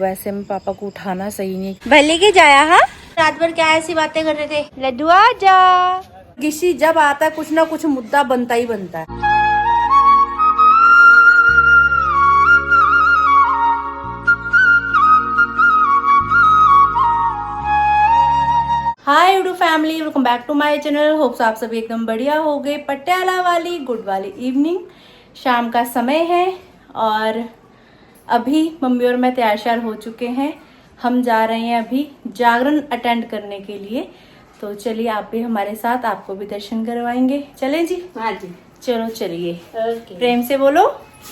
वैसे में पापा को उठाना सही नहीं। भले के जाया हा रात भर क्या ऐसी बातें कर रहे थे। लड्डू आजा। किसी जब आता है कुछ ना कुछ मुद्दा बनता ही बनता है। Hi YouTube family, welcome back to my channel. Hopes आप सभी एकदम बढ़िया हो गए। पटियाला वाली गुड वाली इवनिंग, शाम का समय है और अभी मम्मी और मैं तैयार श्यार हो चुके हैं। हम जा रहे हैं अभी जागरण अटेंड करने के लिए। तो चलिए आप भी हमारे साथ, आपको भी दर्शन करवाएंगे। चलें जी? हाँ जी, चलो चलिए। प्रेम से बोलो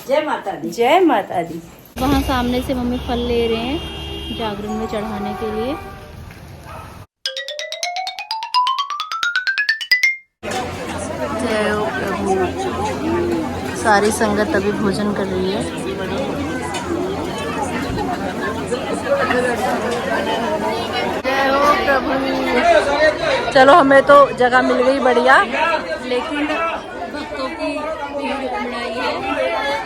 जय माता दी। जय माता दी। वहाँ सामने से मम्मी फल ले रहे हैं जागरण में चढ़ाने के लिए। जय हो प्रभु। सारी संगत अभी भोजन कर रही है। जय हो प्रभु। चलो हमें तो जगह मिल गई बढ़िया, लेकिन भक्तों की भीड़ उमड़ी है।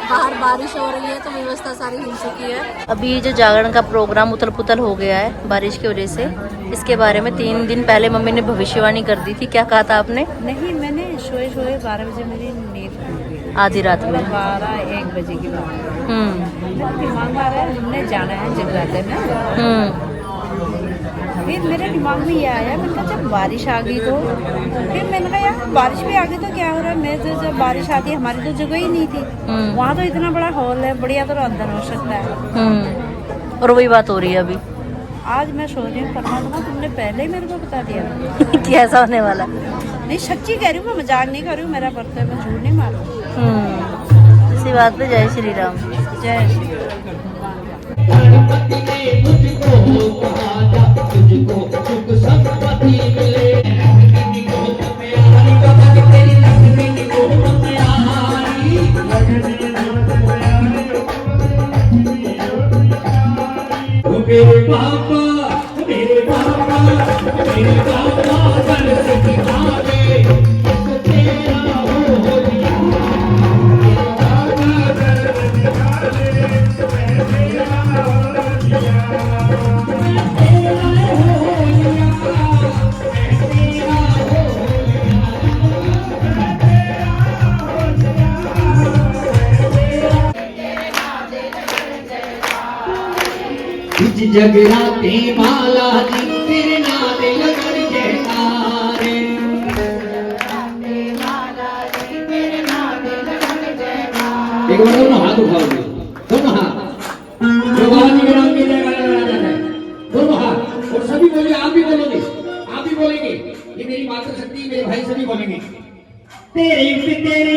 बाहर बारिश हो रही है तो व्यवस्था सारी हिल चुकी है। अभी जो जागरण का प्रोग्राम उथल पुथल हो गया है बारिश की वजह से। इसके बारे में 3 दिन पहले मम्मी ने भविष्यवाणी कर दी थी। क्या कहा था आपने? नहीं, मैंने सोए 12 बजे मेरी नींद खुल गई। आधी रात में 12-1 बजे की बात। दिमाग आ रहा है हमने जाना है जगराते में। फिर मेरे दिमाग में ये आया, मैंने कहा जब बारिश आ गई तो फिर मैंने कहा यार बारिश भी आ गई तो क्या हो रहा है। मैं तो जब बारिश आती है, हमारी तो जगह ही नहीं थी। वहाँ तो इतना बड़ा हॉल है, बढ़िया तो अंदर हो सकता है। और वही बात हो रही है अभी। आज मैं सोच रही हूँ परमात्मा तुमने पहले ही मेरे को बता दिया कि ऐसा होने वाला। नहीं, सच्ची कह रही हूँ, मैं मजाक नहीं कर रही हूँ। मेरा बर्तन है, मैं झूठ नहीं मार हूँ। इसी बात पे जय श्री राम। जय श्री मेरे पापा मेरे पापा मेरे पापा तेरा हो जगराते माला जी तेरे नाम लगन जयकारे। एक बार दोनों हाथ उठाओगे, दोनों हाथ भगवान जी के नाम की जयकारा लगाया जाता है। दोनों हाथ और सभी बोलिए, आप भी बोलोगे, आप भी बोलेंगे। ये मेरी माता शक्ति, मेरे भाई सभी बोलेंगे। तेरे पे तेरे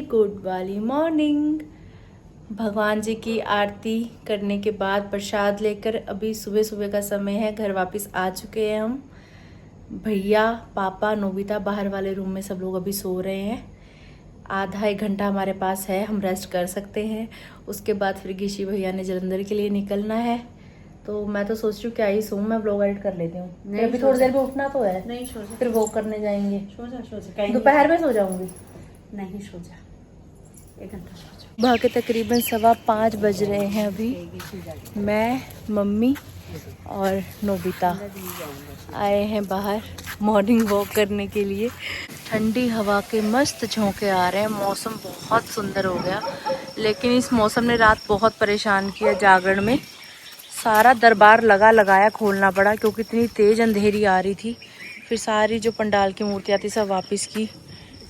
गुड वाली मॉर्निंग। भगवान जी की आरती करने के बाद प्रसाद लेकर अभी सुबह सुबह का समय है, घर वापस आ चुके हैं हम। भैया, पापा, नोबिता बाहर वाले रूम में सब लोग अभी सो रहे हैं। आधा एक घंटा हमारे पास है, हम रेस्ट कर सकते हैं। उसके बाद फिर गिशी भैया ने जलंधर के लिए निकलना है, तो मैं तो सोच रही हूँ क्या ही सोऊं, मैं ब्लॉग एडिट कर लेती हूँ। अभी थोड़ी देर में उठना तो है, नहीं सो जा, फिर वॉक करने जाएंगे। सो जा, सो जा, कहीं दोपहर में सो जाऊंगी। नहीं सो जा, 1 घंटा सो जा। सुबह के तकरीबन 5:15 बज रहे हैं अभी। मैं, मम्मी और नोबिता आए हैं बाहर मॉर्निंग वॉक करने के लिए। ठंडी हवा के मस्त झोंके आ रहे हैं, मौसम बहुत सुंदर हो गया। लेकिन इस मौसम ने रात बहुत परेशान किया। जागरण में सारा दरबार लगाया खोलना पड़ा, क्योंकि इतनी तेज़ अंधेरी आ रही थी। फिर सारी जो पंडाल की मूर्तियाँ थी सब वापस की,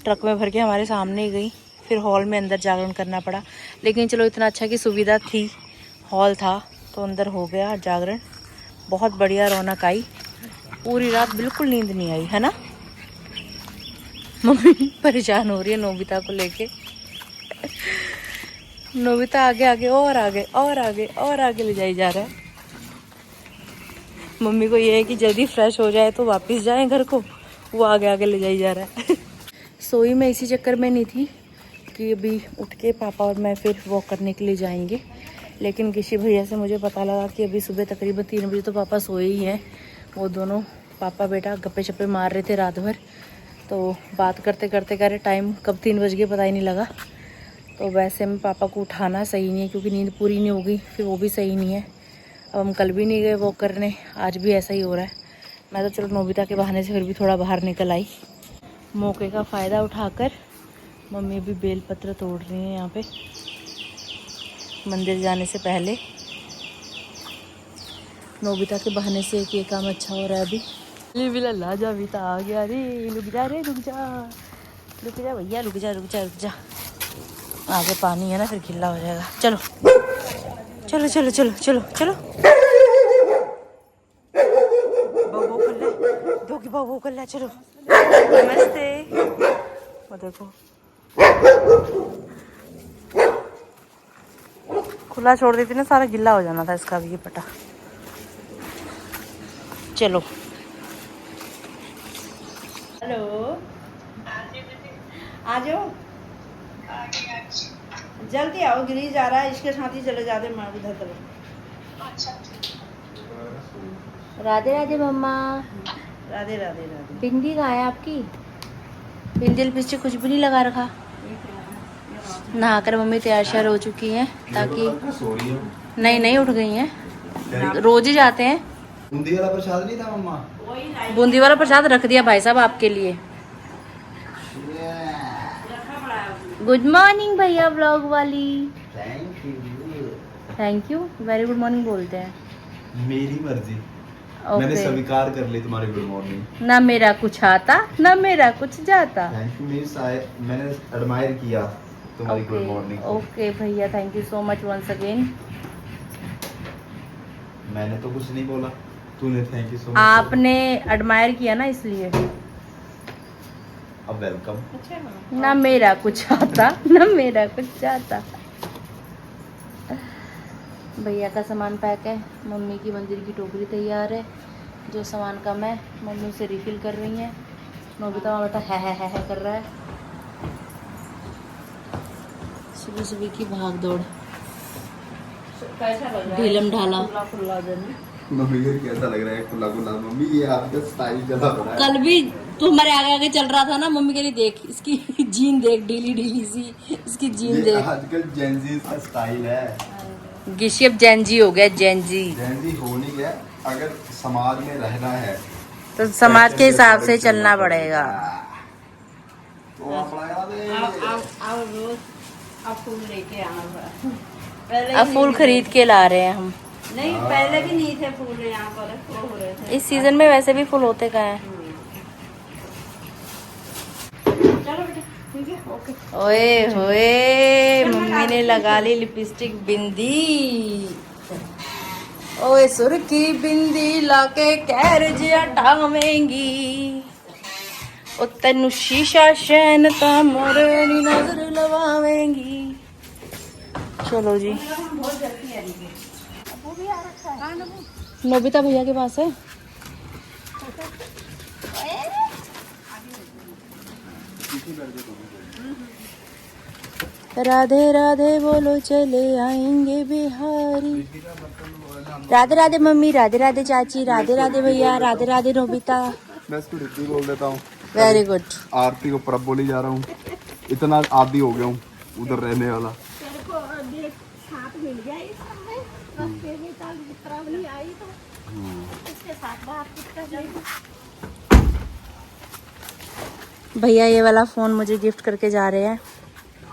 ट्रक में भर के हमारे सामने ही गई। फिर हॉल में अंदर जागरण करना पड़ा। लेकिन चलो इतना अच्छा कि सुविधा थी, हॉल था तो अंदर हो गया जागरण। बहुत बढ़िया रौनक आई। पूरी रात बिल्कुल नींद नहीं आई, है ना। मम्मी परेशान हो रही है नोबिता को लेके। नोबिता आगे आगे और आगे और आगे और आगे ले जाई जा रहा है। मम्मी को ये है कि जल्दी फ्रेश हो जाए तो वापस जाए घर को, वो आगे आगे ले जाई जा रहा है। सोई मैं इसी चक्कर में नहीं थी कि अभी उठ के पापा और मैं फिर वॉक करने के लिए जाएंगे। लेकिन किसी भैया से मुझे पता लगा कि अभी सुबह तकरीबन 3 बजे तो पापा सोए ही हैं। वो दोनों पापा बेटा गप्पे शप्पे मार रहे थे रात भर, तो बात करते करते कह रहे टाइम कब 3 बज गए पता ही नहीं लगा। तो वैसे में पापा को उठाना सही नहीं है, क्योंकि नींद पूरी नहीं होगी, फिर वो भी सही नहीं है। अब हम कल भी नहीं गए वॉक करने, आज भी ऐसा ही हो रहा है। मैं तो चलो नोबिता के बहाने से फिर भी थोड़ा बाहर निकल आई। मौके का फ़ायदा उठाकर मम्मी भी बेलपत्र तोड़ रही हैं यहाँ पे मंदिर जाने से पहले। नोबिता के बहाने से एक ये काम अच्छा हो रहा है अभी। ला जा बीता आ गया रे, रुक जा रे, रुक जा भैया, रुक जा। आगे पानी है ना, फिर गिल्ला हो जाएगा। चलो चलो चलो चलो चलो चलो। बाबू कर ले, दोगी बाबू कर ले। चलो नमस्ते। वो देखो खुला छोड़ देती ना, सारा गिल्ला हो जाना था इसका भी ये पटा। चलो हेलो, आ जाओ, जल्दी आओ, गिरी जा रहा है, इसके साथ ही चले जाते मैं उधर तरफ। राधे राधे मम्मा। राधे राधे राधे। बिंदी कहाँ है आपकी? बिंदी लिपस्टिक कुछ भी नहीं लगा रखा। नहाकर मम्मी तैयार श्यार हो चुकी हैं, ताकि नहीं उठ गई हैं, रोज ही जाते हैं। बूंदी वाला प्रसाद नहीं था मम्मा? बूंदी वाला प्रसाद रख दिया भाई साहब आपके लिए। गुड मॉर्निंग भैया व्लॉग वाली। Thank you very good morning बोलते हैं। मेरी मर्जी, मैंने स्वीकार कर ली तुम्हारी गुड मॉर्निंग। ना मेरा कुछ आता ना मेरा कुछ जाता। थैंक यू, मैंने एडमायर किया तुम्हारी गुड मॉर्निंग। ओके भैया, thank you so much once again. मैंने तो कुछ नहीं बोला, तूने थैंक यू सो मच। आपने एडमायर किया ना, इसलिए। अब वेलकम। ना मेरा कुछ आता ना मेरा कुछ जाता। भैया का सामान पैक है, मम्मी की मंदिर की टोकरी तैयार है। जो सामान कम है मम्मी उसे रिफिल कर रही हैं। नोबिता बेटा है कर रहा है। सुबह सुबह की भाग दौड़, ढीलम ढाला। मम्मी को कैसा लग रहा है खुला खुला? मम्मी ये आपका स्टाइल चला पड़ा है। कल भी तो हमारे आगे आगे चल रहा था ना, मम्मी कह रही देख इसकी जीन देख, ढीली ढीली सी इसकी जीन देख। आजकल जेंजी का स्टाइल है। गिशी अब जेंजी हो गया, जेंजी हो नहीं गया। अगर समाज में रहना है तो समाज के हिसाब से चलना पड़ेगा। तो आओ रोज अब फूल लेके आना। अब फूल खरीद के ला रहे हैं हम। नहीं, पहले भी नहीं थे फूल यहाँ पर, वो हो रहे थे। इस सीजन में वैसे भी फूल होते कहाँ हैं। चलो बेटा, ठीक है, ओके। ओए होए, मम्मी ने लगा ली लिपस्टिक बिंदी। ओए सुर्खी बिंदी लाके कैर जिया टावेंगी। ओ तेनू शीशा शैन ता मोरनी नजर लवावेंगी। चलो जी, नोबिता भैया के पास है। राधे राधे बोलो चले आएंगे बिहारी। राधे राधे मम्मी, राधे राधे चाची, राधे राधे भैया, राधे राधे नोबिता। मैं इसको रिद्धि बोल देता हूँ। Very good. आरती को प्रभ बोली जा रहा हूँ। इतना आदी हो गया हूँ उधर रहने वाला। भैया ये वाला फोन मुझे गिफ्ट करके जा रहे हैं।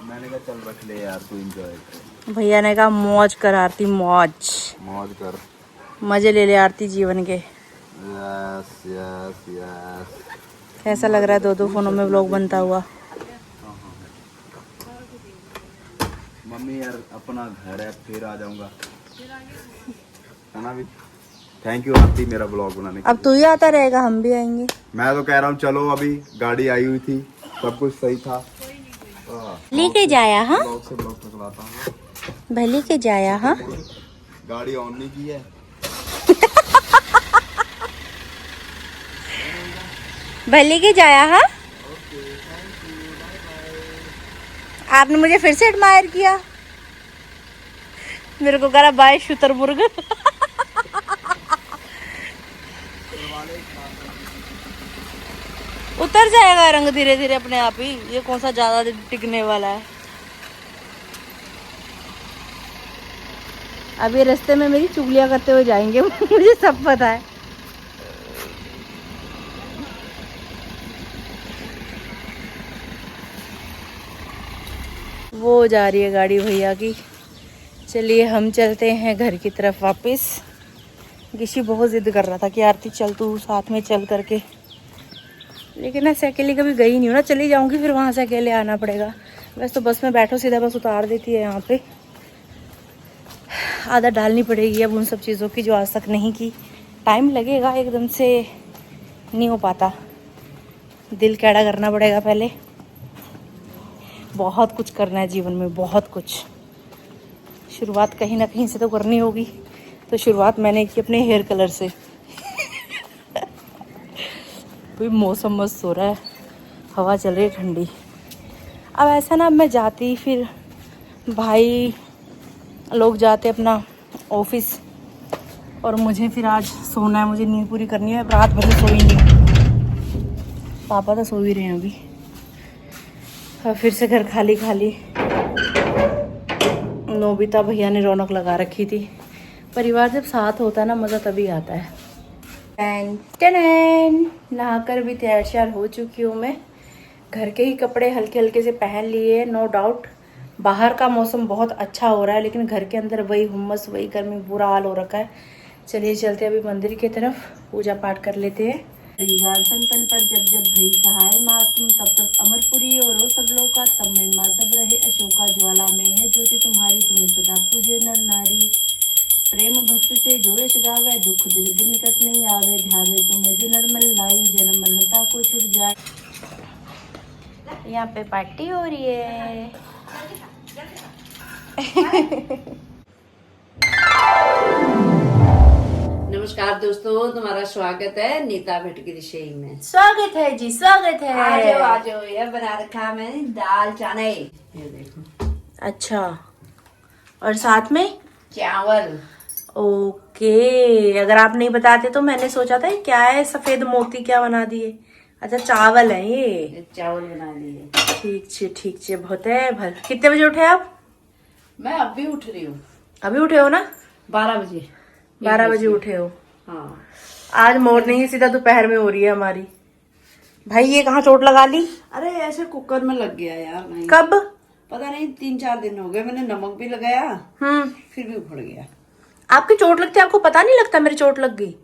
मैंने कहा चल रख ले यार, तू एंजॉय कर। भैया ने कहा मौज कर आरती, मौज मौज कर। मजे ले ले आरती जीवन के। Yes yes yes. कैसा लग रहा है 2-2 फोनों में व्लॉग बनता हुआ? मम्मी यार अपना घर है, फिर आ जाऊंगा, है ना भी। थैंक यू आरती मेरा ब्लॉग बनाने के अब तू ही आता रहेगा, हम भी आएंगे। मैं तो कह रहा हूँ चलो, अभी गाड़ी आई हुई थी, सब कुछ सही था। लेके जाया हाँ, ब्लॉग से ब्लॉग निकलाता हूँ। भले के जाया हाँ। गाड़ी ऑन नहीं की है। भले के जाया हाँ। आपने मुझे फिर से एडमायर किया। मेरे को करा बाय शुतरमुर्ग। उतर जाएगा रंग धीरे धीरे अपने आप ही, ये कौन सा ज्यादा टिकने वाला है। अब ये रास्ते में मेरी चुगलियां करते हुए जाएंगे। मुझे सब पता है। वो जा रही है गाड़ी भैया की। चलिए हम चलते हैं घर की तरफ वापस। गिशी बहुत जिद कर रहा था कि आरती चल तू साथ में चल करके, लेकिन ऐसे अकेली कभी गई नहीं हूँ ना। चली जाऊंगी फिर वहाँ से अकेले आना पड़ेगा। वैसे तो बस में बैठो सीधा बस उतार देती है यहाँ पे। आदत डालनी पड़ेगी अब उन सब चीज़ों की जो आज तक नहीं की। टाइम लगेगा, एकदम से नहीं हो पाता, दिल कैड़ा करना पड़ेगा पहले। बहुत कुछ करना है जीवन में, बहुत कुछ। शुरुआत कहीं ना कहीं से तो करनी होगी, तो शुरुआत मैंने की अपने हेयर कलर से। कोई मौसम मस्त हो रहा है, हवा चल रही है ठंडी। अब ऐसा ना, अब मैं जाती, फिर भाई लोग जाते अपना ऑफिस, और मुझे फिर आज सोना है, मुझे नींद पूरी करनी है। रात भर सोई नहीं, पापा तो सो ही रहे हैं अभी। और फिर से घर खाली खाली। नोबिता भैया ने रौनक लगा रखी थी। परिवार जब साथ होता है ना, मज़ा तभी आता है। नहाकर भी तैयार श्यार हो चुकी हूँ मैं। घर के ही कपड़े हल्के हल्के से पहन लिए, नो डाउट। बाहर का मौसम बहुत अच्छा हो रहा है, लेकिन घर के अंदर वही हुम्मस, वही गर्मी, बुरा हाल हो रखा है। चलिए चलते अभी मंदिर की तरफ, पूजा पाठ कर लेते हैं। संतन पर जब जब भई सहाय महात्म, तब तब अमरपुरी और सब लोका, तब में माँ सब रहे अशोका। ज्वाला में है ज्योति तुम्हारी, तुम्हें सदा पूजे नर नारी। प्रेम भक्ति से जो यश गावे, दुख दिल दिन निकट नहीं आवे। ध्यावे तुम्हें जो निर्मल लाई, जन्म मरणता को छुट जाए। यहाँ पे पार्टी हो रही है। नमस्कार दोस्तों, तुम्हारा स्वागत है नीता भट्ट की रसोई में। स्वागत है जी, स्वागत है। आ जाओ आ जाओ। ये बना रखा मैंने दाल चने, ये देखो। अच्छा, और साथ में चावल। ओके, अगर आप नहीं बताते तो मैंने सोचा था ये क्या है, सफेद मोती क्या बना दिए। अच्छा चावल है ये चावल बना लिए। ठीक छे बहुत है। भल कितने बजे उठे आप? मैं अब भी उठ रही हूँ। अभी उठे हो ना? 12 बजे। 12 बजे उठे हो? हाँ। आज मॉर्निंग ही सीधा दोपहर में हो रही है हमारी। भाई ये कहाँ चोट लगा ली? अरे ऐसे कुकर में लग गया यार। नहीं कब? पता नहीं, 3-4 दिन हो गए। मैंने नमक भी लगाया, फिर भी उखड़ गया। आपकी चोट लगती है, आपको पता नहीं लगता मेरी चोट लग गई?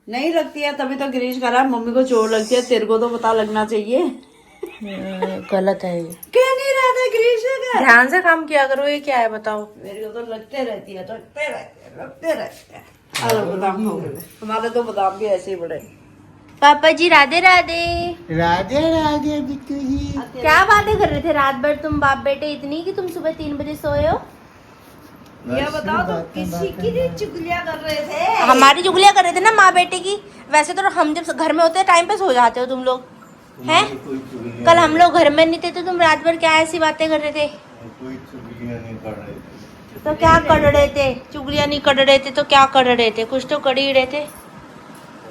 नहीं लगती है, तभी तो गिरीश करा मम्मी को चोट लगती है, तेरे को तो पता लगना चाहिए। गलत है ये। कह नहीं रहा था गिरीश का। ध्यान से काम किया करो। ये क्या है बताओ? मेरे को तो लगते रहती है, लगते रहते हैं। बादाम हो गए हमारे, तो बादाम भी ऐसे ही बड़े। पापा जी राधे राधे। राधे राधे बिट्टू जी। क्या बातें कर रहे थे रात भर तुम बाप बेटे इतनी कि तुम सुबह 3 बजे सोए हो? ये बताओ तो किसी की चुगलियां कर रहे थे? हमारी चुगलियां कर रहे थे ना माँ बेटे की। वैसे तो हम जब घर में होते हैं टाइम पे सो जाते हो तुम लोग हैं। कल हम लोग घर में नहीं थे तो तुम रात भर क्या ऐसी बातें कर रहे थे? कोई चुगलियां नहीं कर रहे थे। तो क्या कर रहे थे? चुगलियां नहीं कर रहे थे तो क्या कर रहे थे? कुछ तो कर ही रहे थे।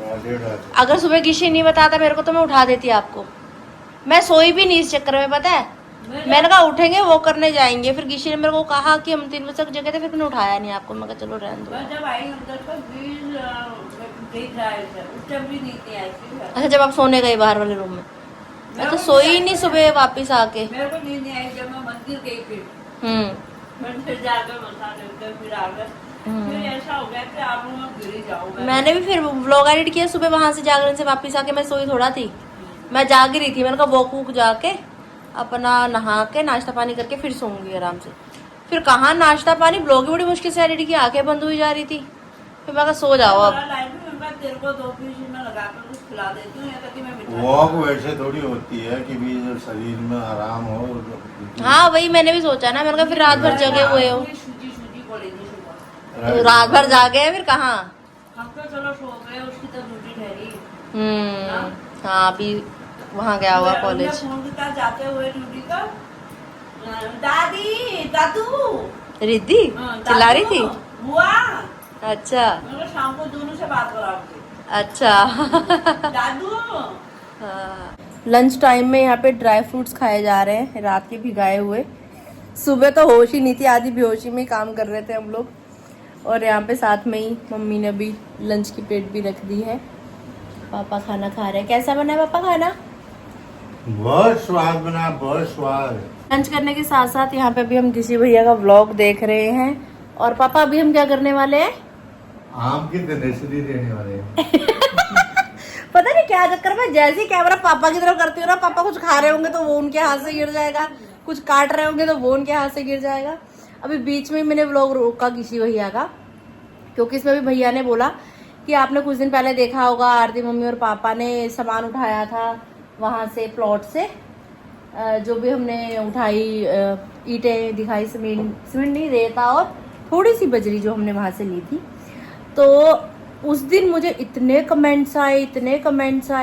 राधे राधे। अगर सुबह किसी नहीं बताता मेरे को तो मैं उठा देती आपको। मैं सोई भी नहीं इस चक्कर में, पता है। मैंने कहा उठेंगे वो करने जाएंगे, फिर किसी ने मेरे को कहा कि हम 3 बजे तक जगह थे, फिर मैंने उठाया नहीं आपको। मैं कहा चलो रहने दो। जब आई अंदर तो देख रहा है उस टाइम भी नहीं थी ऐसी। अच्छा जब आप सोने गए बाहर वाले रूम में, मैं तो सोई ही नहीं सुबह वापस आके। मेरे को नींद नहीं आई जब मैं मंदिर गई फिर मंदिर जाकर मसा लेकर फिर आ गए। फिर ऐसा हो गया कि आप लोग गिर ही जाओगे। मैंने भी फिर व्लॉग एडिट किया सुबह वहां से जागरण से वापस आके। मैं सोई थोड़ा थी, मैं जाग रही थी। मैंने कहा वॉक वूक जाके अपना नहा के नाश्ता पानी करके फिर सोऊंगी आराम से। फिर कहाँ नाश्ता पानी, ब्लॉग ही बड़ी मुश्किल से एडिट की, आंखें बंद हुई जा रही थी। फिर मैं कहा सो जाओ अब। तेरे को 2 पीस में लगाकर कुछ खिला देती हूँ या तो कि मैं मिठाई। वॉक वैसे थोड़ी होती है कि भी जो शरीर में आराम हो। हाँ वही मैंने भी सोचा ना। मैंने कहा फिर रात भर जगे हुए हो, सूजी सूजी बोलेगी सुबह। तो रात भर जागे हैं फिर कहाँ। हम तो चलो सो गए, उसकी तो ड्यूटी ठहरी। हाँ अभी वहाँ गया हुआ कॉलेज। फोन किया जाते हुए ड्यूटी का, दादी दादू रिद्धि चिल्ला रही थी। बुआ अच्छा मैंने शाम को दोनों से बात कराऊंगी। अच्छा दादू लंच टाइम में यहाँ पे ड्राई फ्रूट्स खाए जा रहे हैं रात के भिगाए हुए। सुबह तो होश ही नहीं थी, आधी बेहोशी में ही काम कर रहे थे हम लोग। और यहाँ पे साथ में ही मम्मी ने भी लंच की प्लेट भी रख दी है। पापा खाना खा रहे हैं। कैसा बना है पापा खाना? बहुत स्वाद बना, बहुत स्वाद। लंच करने के साथ साथ यहाँ पे भी हम किसी भैया का व्लॉग देख रहे हैं। और पापा अभी हम क्या करने वाले हैं? आम की तनेसरी देने वाले हैं। पता नहीं क्या चक्कर में जैसे ही कैमरा पापा की तरफ करती हूँ ना, पापा कुछ खा रहे होंगे तो वो उनके हाथ से गिर जाएगा, कुछ काट रहे होंगे तो वो उनके हाथ से गिर जाएगा। अभी बीच में मैंने व्लॉग रोका किसी भैया का, क्योंकि इसमें भी भैया ने बोला कि आपने कुछ दिन पहले देखा होगा आरती मम्मी और पापा ने सामान उठाया था वहाँ से प्लॉट से। जो भी हमने उठाई ईंटें दिखाई, सीमेंट नहीं रेता और थोड़ी सी बजरी जो हमने वहाँ से ली थी। तो उस दिन मुझे इतने कमेंट्स आए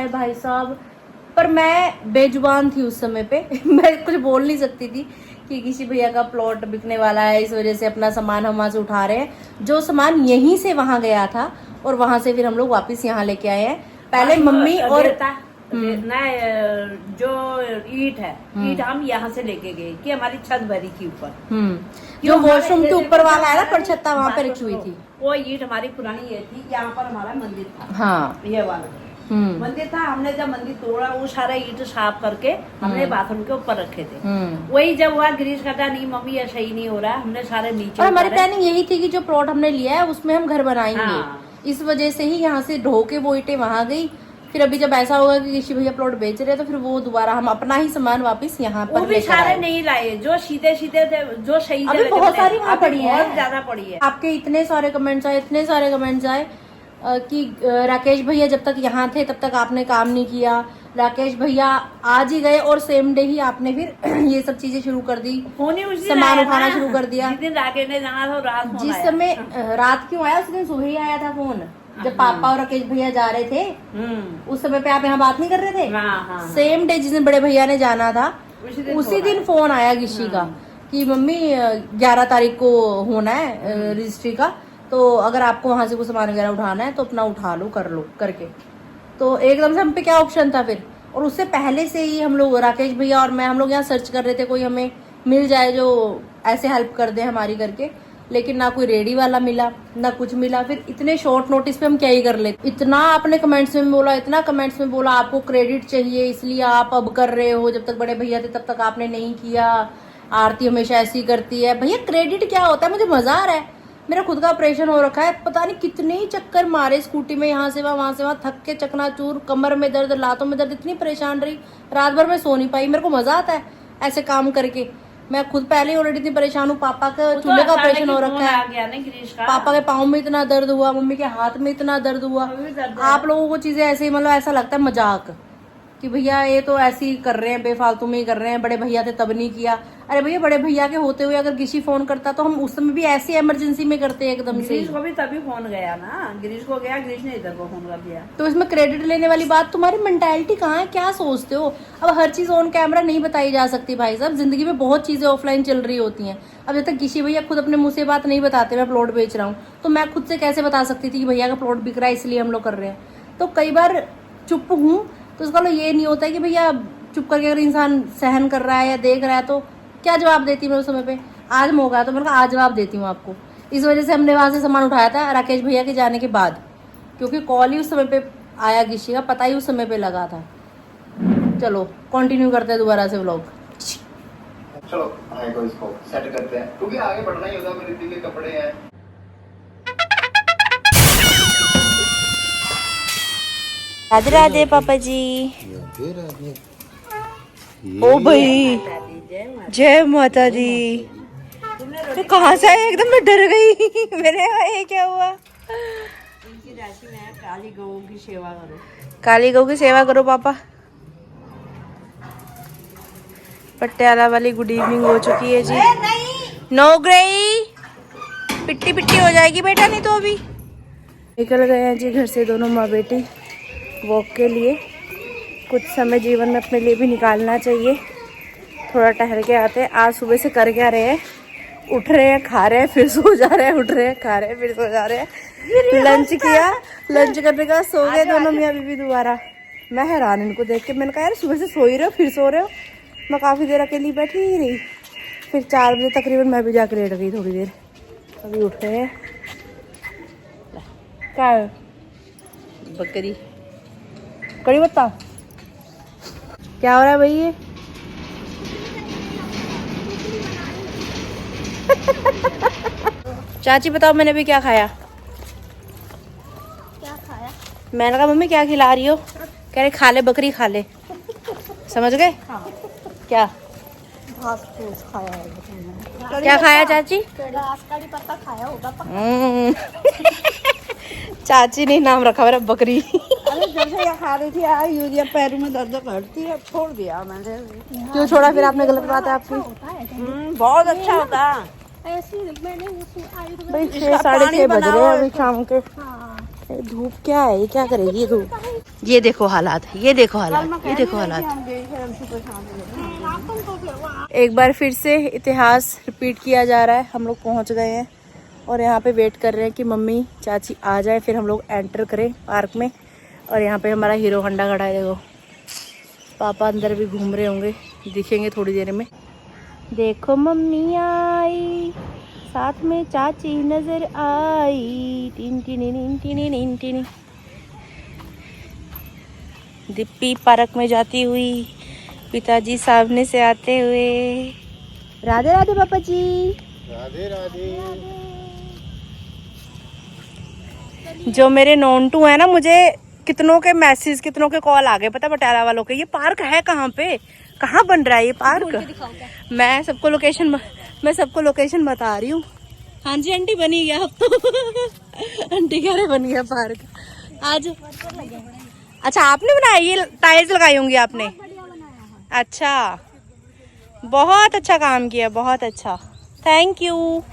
भाई साहब। पर मैं बेजुबान थी उस समय पे मैं कुछ बोल नहीं सकती थी कि किसी भैया का प्लॉट बिकने वाला है, इस वजह से अपना सामान हम वहाँ से उठा रहे हैं। जो सामान यहीं से वहाँ गया था और वहाँ से फिर हम लोग वापस यहाँ लेके आए हैं। पहले मम्मी और जो ईंट है, ईंट हम यहाँ से लेके गए कि हमारी छत भरी थी ऊपर। जो वॉशरूम के ऊपर वाला है ना परछत्ता, वहाँ पे रखी हुई थी। वो ईंट हमारी पुरानी ये थी, यहाँ पर हमारा मंदिर था। हाँ ये वाला मंदिर था। हमने जब मंदिर तोड़ा वो सारा ईंट साफ करके हमने बाथरूम के ऊपर रखे थे। वही जब हुआ गिरीश कहता नहीं मम्मी ये सही नहीं हो रहा, हमने सारे नीचे। और हमारी प्लानिंग यही थी कि जो प्लॉट हमने लिया है उसमें हम घर बनाएंगे। इस वजह से ही यहाँ से ढो के वो ईंटें वहाँ गई। फिर अभी जब ऐसा होगा कि किसी भैया प्लॉट बेच रहे हैं तो फिर वो दोबारा हम अपना ही सामान वापस यहाँ पर भी सारे नहीं लाए, जो सीधे सीधे थे, जो सही अभी बहुत सारी वहाँ पड़ी है, बहुत ज्यादा पड़ी है। आपके इतने सारे कमेंट्स आए कि राकेश भैया जब तक यहाँ थे तब तक आपने काम नहीं किया। राकेश भैया आज ही गए और सेम डे ही आपने फिर ये सब चीजें शुरू कर दी, सामान उठाना शुरू कर दिया। जिस दिन राकेश ने जाना था रात जिस समय रात क्यों आया, उस दिन सुबह ही आया था फोन। जब पापा और राकेश भैया जा रहे थे उस समय पे आप यहाँ बात नहीं कर रहे थे। सेम डे जिस दिन बड़े भैया ने जाना था उसी दिन फोन आया किसी का कि मम्मी 11 तारीख को होना है रजिस्ट्री का, तो अगर आपको वहां से कुछ सामान वगैरह उठाना है तो अपना उठा लो, कर लो करके। तो एकदम से हम पे क्या ऑप्शन था फिर। और उससे पहले से ही हम लोग, राकेश भैया और मैं, हम लोग यहाँ सर्च कर रहे थे कोई हमें मिल जाए जो ऐसे हेल्प कर दे हमारी करके। लेकिन ना कोई रेडी वाला मिला ना कुछ मिला। फिर इतने शॉर्ट नोटिस पे हम क्या ही कर लेते। इतना आपने कमेंट्स में बोला, इतना कमेंट्स में बोला आपको क्रेडिट चाहिए इसलिए आप अब कर रहे हो, जब तक बड़े भैया थे तब तक आपने नहीं किया, आरती हमेशा ऐसी करती है। भैया क्रेडिट क्या होता है, मुझे मजा आ रहा है। मेरा खुद का ऑपरेशन हो रखा है, पता नहीं कितने ही चक्कर मारे स्कूटी में, यहाँ से वहाँ से वहाँ, थक के चकनाचूर, कमर में दर्द, लातों में दर्द, इतनी परेशान रही, रात भर में सो नहीं पाई। मेरे को मजा आता है ऐसे काम करके। मैं खुद पहले ही ऑलरेडी इतनी परेशान हूँ। पापा का चूल्हे का ऑपरेशन हो रखा आ है, गया ना गिरीश का। पापा के पाँव में इतना दर्द हुआ, मम्मी के हाथ में इतना दर्द हुआ। आप लोगों को चीजें ऐसे ही मतलब ऐसा लगता है मजाक कि भैया ये तो ऐसे ही कर रहे हैं, बेफालतू में ही कर रहे हैं, बड़े भैया थे तब नहीं किया। अरे भैया बड़े भैया के होते हुए अगर गिशी फोन करता तो हम उस समय भी ऐसी इमरजेंसी में करते हैं एकदम से। गिरीश को भी तभी फोन गया ना, गिरीश को गया, गिरीश ने इधर को फोन कर दिया। तो इसमें क्रेडिट लेने वाली बात, तुम्हारी मेंटालिटी कहाँ है, क्या सोचते हो? अब हर चीज ऑन कैमरा नहीं बताई जा सकती भाई साहब, जिंदगी में बहुत चीजें ऑफलाइन चल रही होती हैं। अब जब तक गिशी भैया खुद अपने मुंह से बात नहीं बताते मैं प्लॉट बेच रहा हूँ, तो मैं खुद से कैसे बता सकती थी कि भैया का प्लॉट बिक रहा है इसलिए हम लोग कर रहे हैं। तो कई बार चुप हूँ तो उसका मतलब ये नहीं होता है कि भैया चुप करके अगर इंसान सहन कर रहा है या देख रहा है तो क्या जवाब देती मैं उस समय पे। आज मौका है तो मैंने कहा आज जवाब देती हूँ आपको। इस वजह से हमने वहां से सामान उठाया था राकेश भैया के जाने के बाद, क्योंकि कॉल ही उस समय पे आया गिशी का, पता ही उस समय पे लगा था। चलो कंटिन्यू करते हैं दोबारा से व्लॉग। चलो भाई को इसको सेट करते हैं क्योंकि आगे बढ़ना ही होगा। मेरे दी के कपड़े हैं। राधे राधे पापा जी। ओ भाई जय माता दी। तो कहाँ से आए एकदम, मैं डर गई। मैंने ये क्या हुआ? इनकी राशि में काली गऊ की सेवा करो। काली गऊ की सेवा करो पापा। पटियाला वाली गुड इवनिंग हो चुकी है जी। नो ग्रेई, पिट्टी पिट्टी हो जाएगी बेटा नहीं तो। अभी निकल गए हैं जी घर से दोनों माँ बेटी वॉक के लिए। कुछ समय जीवन में अपने लिए भी निकालना चाहिए, थोड़ा टहल के आते हैं। आज सुबह से कर क्या रहे हैं, उठ रहे हैं, खा रहे हैं, फिर सो जा रहे हैं, उठ रहे हैं, खा रहे हैं, फिर सो जा रहे हैं। लंच किया, लंच करने का सो गए दोनों मियाँ बीवी दोबारा। मैं हैरान इनको देख के, मैंने कहा यार सुबह से सो ही रहे हो फिर सो रहे हो। मैं काफ़ी देर अकेली बैठी ही रही, फिर 4 बजे तकरीबन मैं भी जाकर लेट गई थोड़ी देर। अभी उठ रहे हैं। क्या है? बकरी कड़ी पत्ता। क्या हो रहा है भाई ये? चाची बताओ मैंने भी क्या खाया? मैंने कहा मम्मी क्या खिला रही हो? कह रहे खा ले बकरी खा ले। समझ गए? क्या क्या खाया चाची? कड़ी पत्ता खाया होगा। चाची ने नाम रखा मेरा बकरी। अरे जब से ये खा रही थी यार, यूरिया पैरों में दर्द करती है, छोड़ दिया मैंने। क्यों छोड़ा फिर आपने? गलत बात है आपकी। बहुत अच्छा होता है। ऐसी मैंने भाई 6 साढ़े 6 बज रहे हैं अभी शाम के। ये धूप क्या है, ये क्या करेगी ये धूप? ये देखो हालात, ये देखो हालात, ये देखो हालात। एक बार फिर से इतिहास रिपीट किया जा रहा है। हम लोग पहुंच गए हैं और यहाँ पे वेट कर रहे हैं कि मम्मी चाची आ जाए, फिर हम लोग एंटर करें पार्क में। और यहाँ पे हमारा हीरो होंडा खड़ा है, देखो। पापा अंदर भी घूम रहे होंगे, दिखेंगे थोड़ी देर में। देखो मम्मी आई, साथ में चाची नजर आई। Tin tiny tin tiny tin tiny. दिप्पी पार्क में जाती हुई, पिताजी सामने से आते हुए। राधे राधे पापा जी। राधे राधे। जो मेरे नोन टू है ना, मुझे कितनों के मैसेज, कितनों के कॉल आ गए पता पटियाला वालों के। ये पार्क है कहाँ पे, कहाँ बन रहा है ये पार्क? मैं सबको लोकेशन बता रही हूँ। हाँ जी आंटी बनी गया अब तो। आंटी कह रहे बन गया पार्क आज। अच्छा आपने बनाया? ये टाइल्स लगाई होंगी आपने? अच्छा बहुत अच्छा काम किया, बहुत अच्छा, थैंक यू।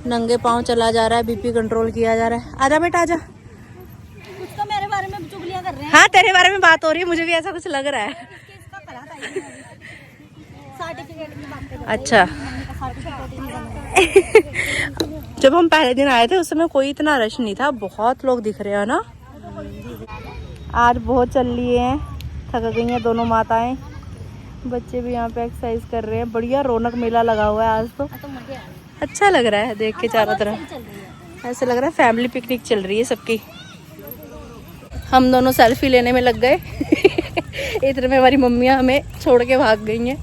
नंगे पाँव चला जा रहा है, बीपी कंट्रोल किया जा रहा है। आजा बेटा आजा। कुछ तो मेरे बारे में चुगलियां कर रहे हैं। हाँ तेरे बारे में बात हो रही है, मुझे भी ऐसा कुछ लग रहा है। सर्टिफिकेट की बात कर। अच्छा जब हम पहले दिन आए थे उस समय कोई इतना रश नहीं था, बहुत लोग दिख रहे हैं ना। आज बहुत चल लिए हैं, थक गई हैं दोनों माताएं। बच्चे भी यहाँ पे एक्सरसाइज कर रहे हैं। बढ़िया रौनक मेला लगा हुआ है आज तो। अच्छा लग रहा है देख के चारों तरफ। ऐसे लग रहा है फैमिली पिकनिक चल रही है सबकी। हम दोनों सेल्फी लेने में लग गए। इतने में हमारी मम्मियाँ हमें छोड़ के भाग गई हैं।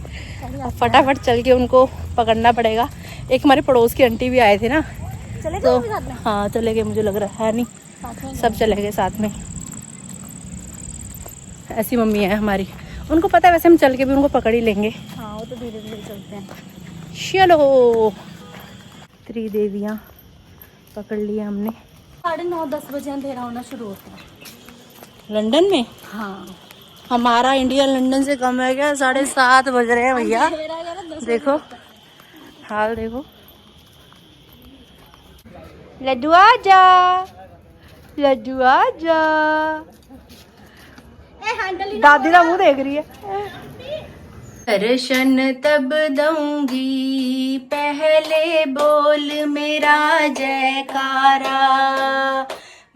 अब फटाफट चल के उनको पकड़ना पड़ेगा। एक हमारे पड़ोस की आंटी भी आए थे ना, तो हाँ चले गए, मुझे लग रहा है नहीं, सब चले गए साथ में। ऐसी मम्मी है हमारी, उनको पता है वैसे हम चल के भी उनको पकड़ ही लेंगे। हाँ वो तो धीरे धीरे चलते हैं। चलो त्रिदेवियां पकड़ लिया हमने। 9:30-10 बजे अंधेरा होना शुरू होता है। लंदन में हाँ, हमारा इंडिया लंदन से कम है क्या? 7:30 बज रहे हैं भैया। अंधेरा है ना 10 देखो हाल देखो। लड्डू आजा, लड्डू आजा। हैंडल ही दादी का मुंह देख रही है। दर्शन तब दूंगी पहले बोल मेरा जयकारा,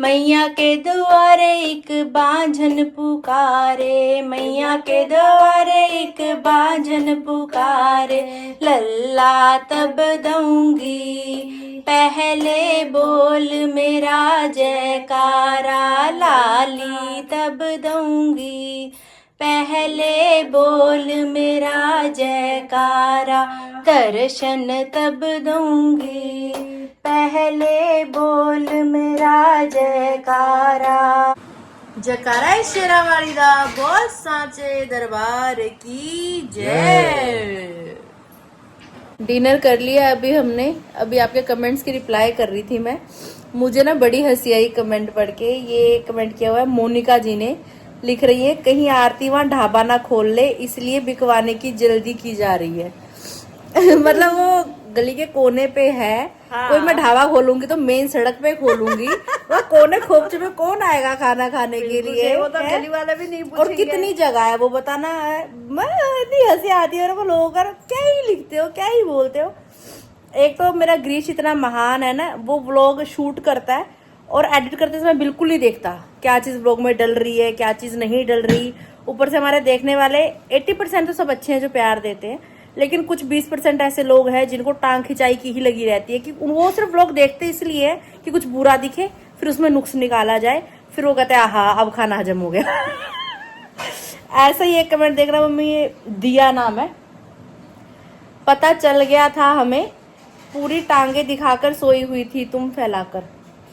मैया के द्वारे एक बांझन पुकारे, मैया के द्वारे एक बांझन पुकारे, लल्ला तब दूंगी पहले बोल मेरा जयकारा, लाली तब दूंगी पहले बोल मेरा जयकारा, दर्शन तब दूंगी पहले बोल मेरा जयकारा। जयकारा शेरावाली दा बोल सांचे दरबार की जय। डिनर कर लिया अभी हमने। अभी आपके कमेंट्स की रिप्लाई कर रही थी मैं। मुझे ना बड़ी हंसी आई कमेंट पढ़ के। ये कमेंट किया हुआ है मोनिका जी ने, लिख रही है कहीं आरती वहां ढाबा ना खोल ले इसलिए बिकवाने की जल्दी की जा रही है। मतलब वो गली के कोने पे है। हाँ। कोई मैं ढाबा खोलूंगी तो मेन सड़क पे खोलूंगी। वो कोने खोपचे में कौन आएगा खाना खाने के लिए? वो तो गली वाले भी नहीं पूछेंगे। और कितनी जगह है वो बताना है। मैं इतनी हंसी आती है वो लोगों का, क्या ही लिखते हो, क्या ही बोलते हो। एक तो मेरा ग्रीश इतना महान है ना, वो व्लॉग शूट करता है और एडिट करते समय बिल्कुल नहीं देखता क्या चीज व्लॉग में डल रही है, क्या चीज नहीं डल रही। ऊपर से हमारे देखने वाले 80% तो सब अच्छे हैं जो प्यार देते हैं, लेकिन कुछ 20% ऐसे लोग हैं जिनको टांग खिंचाई की ही लगी रहती है कि वो सिर्फ व्लॉग देखते इसलिए है कि कुछ बुरा दिखे, फिर उसमें नुक्स निकाला जाए, फिर वो कहते हैं आहा अब खाना हजम हो गया। ऐसा ही एक कमेंट देख रहा मम्मी, दिया नाम है, पता चल गया था हमें, पूरी टांगे दिखाकर सोई हुई थी तुम फैलाकर।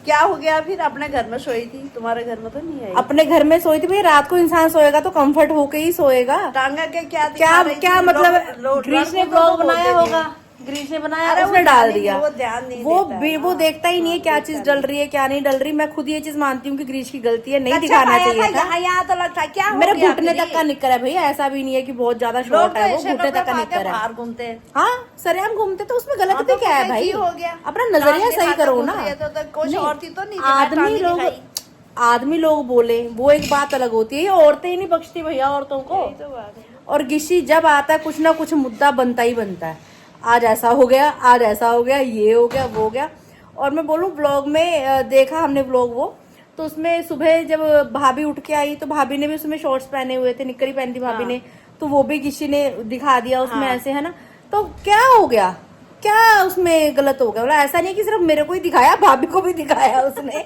क्या हो गया फिर? अपने घर में सोई थी, तुम्हारे घर में तो नहीं आई। अपने घर में सोई थी भाई। रात को इंसान सोएगा तो कंफर्ट होके ही सोएगा। टांगा के क्या क्या मतलब? ग्रीश ने ब्लॉग बनाया होगा, ग्रीश ने बनाया, उसने डाल दिया। वो ध्यान नहीं वो देखता ही नहीं है क्या चीज डल रही है क्या नहीं डल रही। मैं खुद ये चीज मानती हूँ कि ग्रीश की गलती है, नहीं दिखाना चाहिए था। यहाँ तो लगता क्या मेरे घुटने तक का निक्कर है भैया, ऐसा भी नहीं है कि बहुत ज्यादा शॉर्ट है, वो घुटने तक का निक्कर है। बाहर घूमते हैं। हाँ सरेआम घूमते तो उसमें गलत भी क्या है भाई? हो गया अपना नजरिया सही करो ना। कुछ और थी तो नहीं। आदमी लोग बोले वो एक बात अलग होती है, ये औरतें ही नहीं बख्शती भैया औरतों को। और गिशी जब आता है कुछ ना कुछ मुद्दा बनता ही बनता है। आज ऐसा हो गया, आज ऐसा हो गया, ये हो गया, वो हो गया। और मैं बोलूं व्लॉग में देखा हमने व्लॉग वो, तो उसमें सुबह जब भाभी उठ के आई तो भाभी ने भी उसमें शॉर्ट्स पहने हुए थे, निक्कर ही पहनी थी भाभी ने, तो वो भी किसी ने दिखा दिया उसमें ऐसे, है ना। तो क्या हो गया, क्या उसमें गलत हो गया? बोला ऐसा नहीं कि सिर्फ मेरे को ही दिखाया, भाभी को भी दिखाया उसने।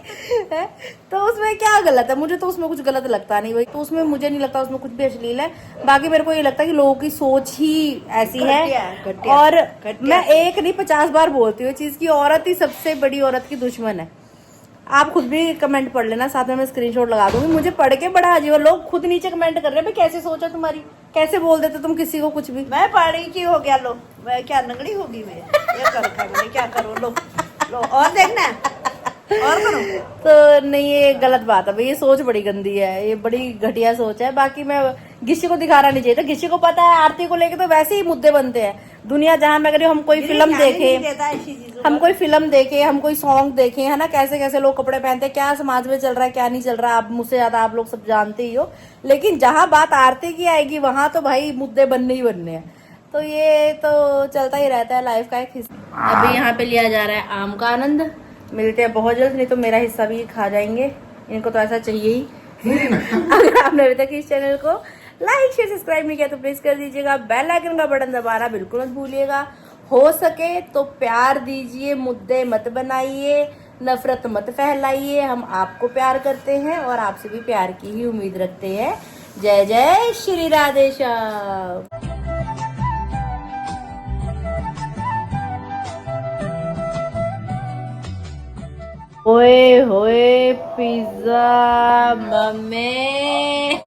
है तो उसमें क्या गलत है? मुझे तो उसमें कुछ गलत लगता नहीं भाई। तो उसमें मुझे नहीं लगता उसमें कुछ भी अश्लील है। बाकी मेरे को ये लगता है कि लोगों की सोच ही ऐसी है। और मैं एक नहीं 50 बार बोलती हूँ चीज की, औरत ही सबसे बड़ी औरत की दुश्मन है। आप खुद भी कमेंट पढ़ लेना, साथ में मैं स्क्रीनशॉट लगा दूंगी। मुझे पढ़ के बड़ा अजीब, लोग खुद नीचे कमेंट कर रहे हैं भाई कैसे सोचा तुम्हारी, कैसे बोल देते तुम किसी को कुछ भी। मैं पढ़ी की हो गया, लो मैं क्या नंगड़ी होगी मैं, ये कर क्या करो, लो और देखना और करो। तो नहीं, ये गलत बात है भाई, ये सोच बड़ी गंदी है, ये बड़ी घटिया सोच है। बाकी मैं किसी को दिखाना नहीं चाहिए था। किसी को पता है आरती को लेके तो वैसे ही मुद्दे बनते हैं दुनिया जहां में। अगर हम कोई फिल्म देखे, हम कोई सॉन्ग देखे, है ना, कैसे कैसे लोग कपड़े पहनते हैं, क्या समाज में चल रहा है क्या नहीं चल रहा, आप मुझसे ज्यादा आप लोग सब जानते ही हो। लेकिन जहां बात आरती की आएगी वहां तो भाई मुद्दे बनने ही बनने हैं। तो ये तो चलता ही रहता है, लाइफ का एक हिस्सा। अभी यहाँ पे लिया जा रहा है आम का आनंद। मिलते हैं बहुत जल्द, नहीं तो मेरा हिस्सा भी खा जाएंगे, इनको तो ऐसा चाहिए ही। अगर आपने अभी तक इस चैनल को लाइक शेयर सब्सक्राइब नहीं किया तो प्लीज कर दीजिएगा। बेल आइकन का बटन दबाना बिल्कुल मत भूलिएगा। हो सके तो प्यार दीजिए, मुद्दे मत बनाइए, नफरत मत फैलाइए। हम आपको प्यार करते हैं और आपसे भी प्यार की ही उम्मीद रखते हैं। जय जय श्री राधे श्याम। ओए होए पिज्जा मम्मी।